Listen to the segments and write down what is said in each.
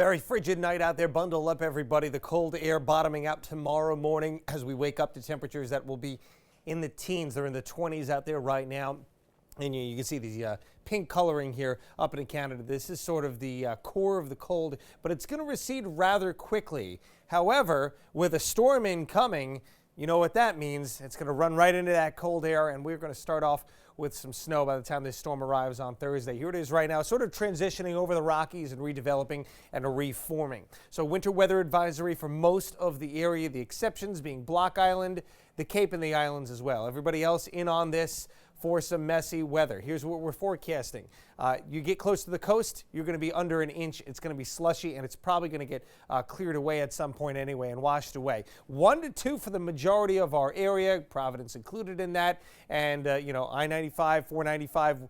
Very frigid night out there. Bundle up, everybody. The cold air bottoming out tomorrow morning as we wake up to temperatures that will be in the teens. They're in the 20s out there right now. And you can see the pink coloring here up in Canada. This is sort of the core of the cold, but it's going to recede rather quickly. However, with a storm incoming, you know what that means. It's going to run right into that cold air, and we're going to start off with some snow by the time this storm arrives on Thursday. Here it is right now, sort of transitioning over the Rockies and redeveloping and reforming. So winter weather advisory for most of the area, the exceptions being Block Island, the Cape, and the islands as well. Everybody else in on this for some messy weather. Here's what we're forecasting. You get close to the coast, you're going to be under an inch. It's going to be slushy, and it's probably going to get cleared away at some point anyway and washed away. 1 to 2 for the majority of our area, Providence included in that, and I-95, 495,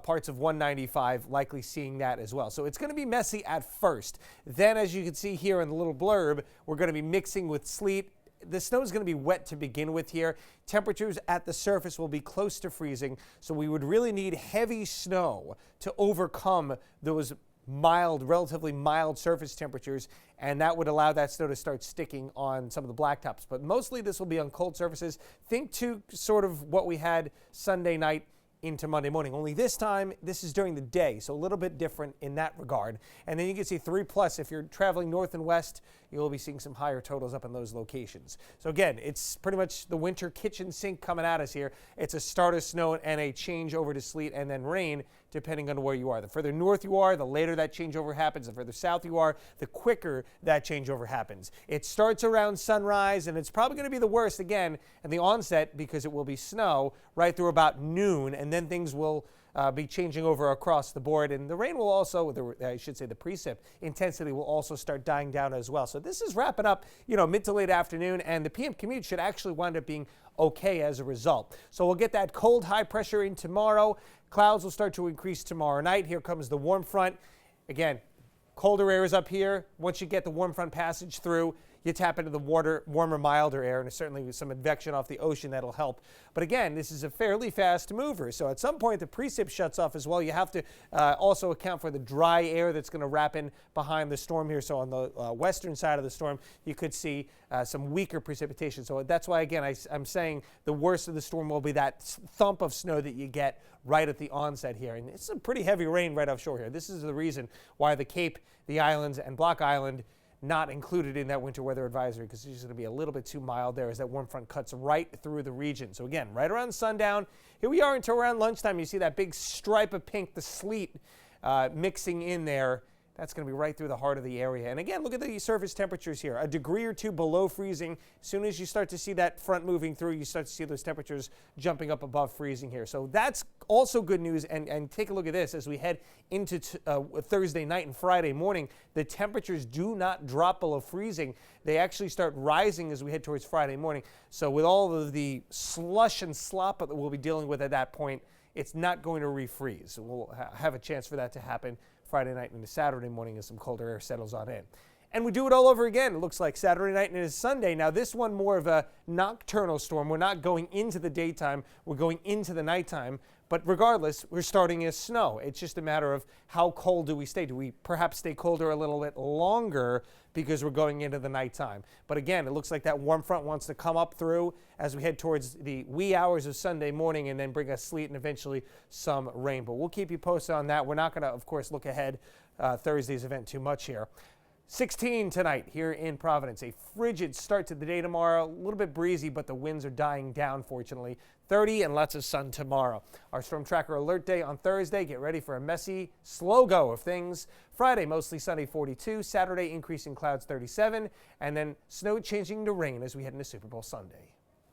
parts of 195 likely seeing that as well. So it's going to be messy at first. Then, as you can see here in the little blurb, we're going to be mixing with sleet. The snow is going to be wet to begin with here. Temperatures at the surface will be close to freezing, so we would really need heavy snow to overcome those relatively mild surface temperatures, and that would allow that snow to start sticking on some of the blacktops. But mostly this will be on cold surfaces. Think to sort of what we had Sunday night into Monday morning. Only this time, this is during the day, so a little bit different in that regard. And then you can see 3+ if you're traveling north and west, you'll be seeing some higher totals up in those locations. So again, it's pretty much the winter kitchen sink coming at us here. It's a start of snow and a change over to sleet and then rain, depending on where you are. The further north you are, the later that changeover happens. The further south you are, the quicker that changeover happens. It starts around sunrise, and it's probably going to be the worst again at the onset because it will be snow right through about noon, and then things will be changing over across the board, and the rain will also, I should say the precip intensity will also start dying down as well. So this is wrapping up, mid to late afternoon, and the PM commute should actually wind up being okay as a result. So we'll get that cold high pressure in tomorrow. Clouds will start to increase tomorrow night. Here comes the warm front. Again, colder air is up here. Once you get the warm front passage through, you tap into the warmer, milder air, and certainly with some advection off the ocean that'll help. But again, this is a fairly fast mover, so at some point the precip shuts off as well. You have to also account for the dry air that's going to wrap in behind the storm here. So on the western side of the storm, you could see some weaker precipitation. So that's why, again, I'm saying the worst of the storm will be that thump of snow that you get right at the onset here. And it's some pretty heavy rain right offshore here. This is the reason why the Cape, the islands, and Block Island not included in that winter weather advisory, because it's just going to be a little bit too mild there as that warm front cuts right through the region. So again, right around sundown, here we are until around lunchtime. You see that big stripe of pink, the sleet mixing in there. That's going to be right through the heart of the area. And again, look at the surface temperatures here. A degree or two below freezing. As soon as you start to see that front moving through, you start to see those temperatures jumping up above freezing here. So that's also good news. And take a look at this. As we head into Thursday night and Friday morning, the temperatures do not drop below freezing. They actually start rising as we head towards Friday morning. So with all of the slush and slop that we'll be dealing with at that point, it's not going to refreeze. We'll have a chance for that to happen Friday night into Saturday morning as some colder air settles on in. And we do it all over again. It looks like Saturday night and into Sunday. Now this one more of a nocturnal storm. We're not going into the daytime. We're going into the nighttime. But regardless, we're starting as snow. It's just a matter of how cold do we stay. Do we perhaps stay colder a little bit longer because we're going into the nighttime? But again, it looks like that warm front wants to come up through as we head towards the wee hours of Sunday morning and then bring us sleet and eventually some rain. But we'll keep you posted on that. We're not going to, of course, look ahead Thursday's event too much here. 16 tonight here in Providence. A frigid start to the day tomorrow. A little bit breezy, but the winds are dying down, fortunately. 30 and lots of sun tomorrow. Our Storm Tracker alert day on Thursday. Get ready for a messy, slow go of things. Friday, mostly sunny, 42. Saturday, increasing clouds, 37. And then snow changing to rain as we head into Super Bowl Sunday.